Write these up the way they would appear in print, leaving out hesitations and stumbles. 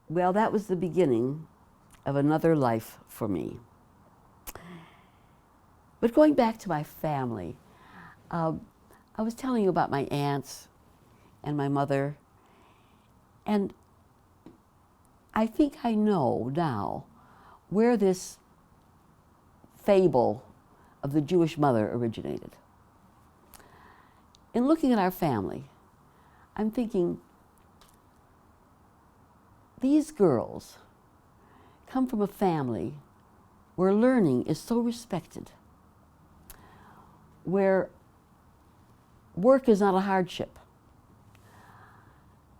Well, that was the beginning of another life for me. But going back to my family, I was telling you about my aunts and my mother, and I think I know now where this fable of the Jewish mother originated. In looking at our family, I'm thinking, these girls come from a family where learning is so respected, where work is not a hardship.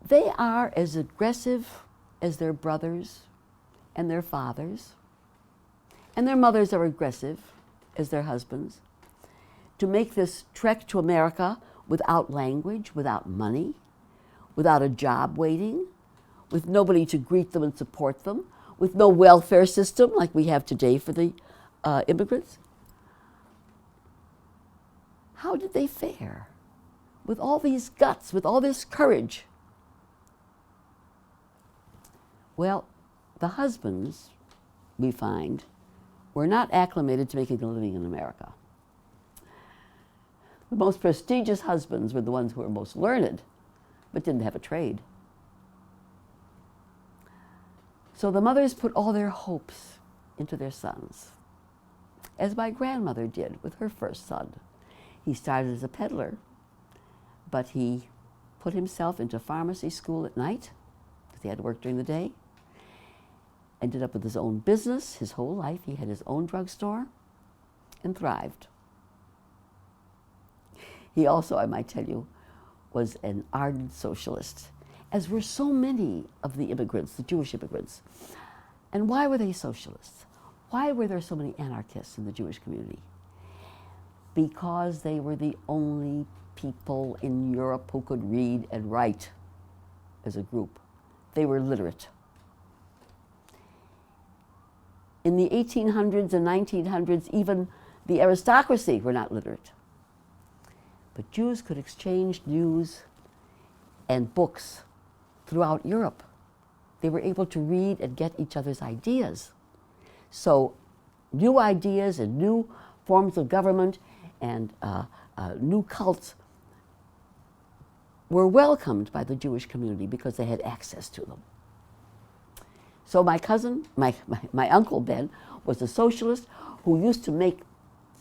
They are as aggressive as their brothers and their fathers, and their mothers are aggressive as their husbands, to make this trek to America without language, without money, without a job waiting, with nobody to greet them and support them, with no welfare system like we have today for the immigrants. How did they fare with all these guts, with all this courage? Well, the husbands, we find, were not acclimated to making a living in America. The most prestigious husbands were the ones who were most learned, but didn't have a trade. So the mothers put all their hopes into their sons, as my grandmother did with her first son. He started as a peddler, but he put himself into pharmacy school at night, because he had to work during the day. Ended up with his own business his whole life. He had his own drugstore and thrived. He also, I might tell you, was an ardent socialist, as were so many of the immigrants, the Jewish immigrants. And why were they socialists? Why were there so many anarchists in the Jewish community? Because they were the only people in Europe who could read and write as a group. They were literate. In the 1800s and 1900s, even the aristocracy were not literate. But Jews could exchange news and books throughout Europe. They were able to read and get each other's ideas. So new ideas and new forms of government and new cults were welcomed by the Jewish community because they had access to them. So my cousin, my Uncle Ben, was a socialist who used to make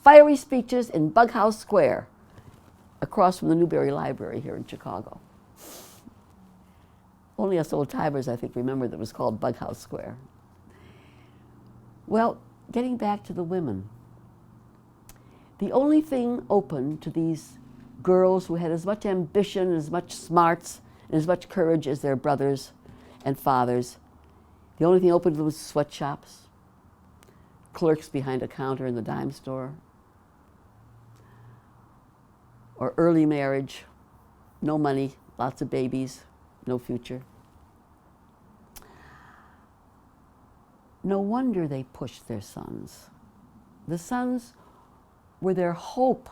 fiery speeches in Bughouse Square, across from the Newberry Library here in Chicago. Only us old-timers, I think, remember that it was called Bughouse Square. Well, getting back to the women, the only thing open to these girls who had as much ambition, as much smarts, and as much courage as their brothers and fathers, the only thing open to them was sweatshops, clerks behind a counter in the dime store, or early marriage, no money, lots of babies, no future. No wonder they pushed their sons. The sons were their hope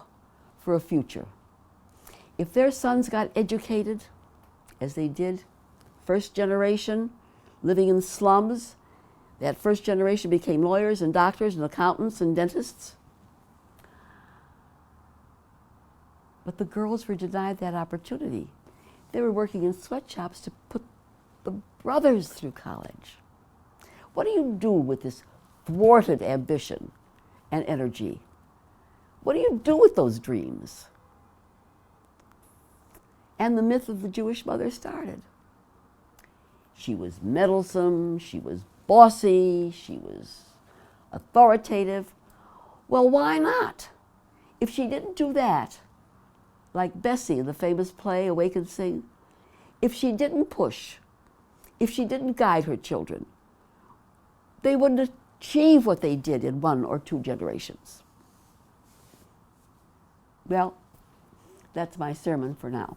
for a future. If their sons got educated, as they did, first generation, living in slums, that first generation became lawyers and doctors and accountants and dentists. But the girls were denied that opportunity. They were working in sweatshops to put the brothers through college. What do you do with this thwarted ambition and energy? What do you do with those dreams? And the myth of the Jewish mother started. She was meddlesome, she was bossy, she was authoritative. Well, why not? If she didn't do that, like Bessie in the famous play Awake and Sing, if she didn't push, if she didn't guide her children, they wouldn't achieve what they did in 1 or 2 generations. Well, that's my sermon for now.